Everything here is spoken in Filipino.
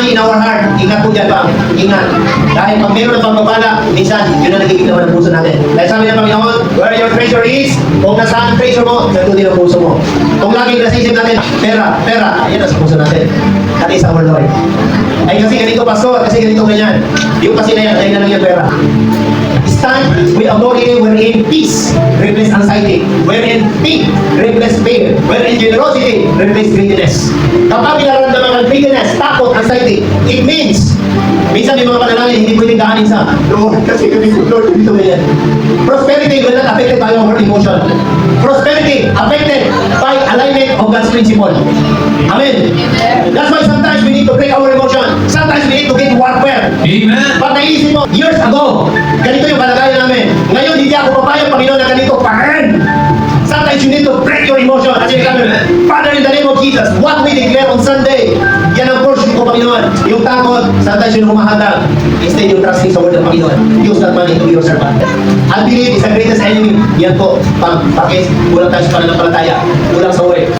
In our heart, ingat po dyan pa, ingat. Dahil pag meron ng pagbabala, minsan, yun na nagiging naman ang puso natin. Dahil sabi ng Panginoon, where your treasure is, kung nasaan ang treasure mo, nandun din ang puso mo. Kung laging nasa isip natin, pera, yan nasa puso natin. That is our Lord. Ay kasi ganito, pastor, kasi ganito ganyan. Yung kasi na yan, ay na lang yung pera. Stand with authority wherein peace replace anxiety, wherein faith replace fear, wherein generosity replace greediness. Kapag nararamdaman ang greediness, takot, anxiety, it means minsan may mga panalangin hindi pwedeng daanin sa Lord kasi ganito, Lord, dito ganyan. Prosperity will not affected by our emotion. Prosperity affected by alignment of God's principle. Amen. That's why sometimes we need to break our emotion. Sometimes we need to get warfare. Amen. Pag naisip mo, years ago, ganito yung kalagayan namin. Ngayon, hindi ako papayag, Panginoon, na ganito pa rin. Sometimes you need to break your emotion. At sinasabi, Father, in the name of Jesus, what we declare on Sunday, yan ang portion ko, Panginoon. Yung takot, sometimes yung humahatag. Instead, yung trusting sa word ng Panginoon. Use that money to be your servant. Unbelief is the greatest enemy. Yan po, pag kulang tayo sa pananampalataya, kulang sa word.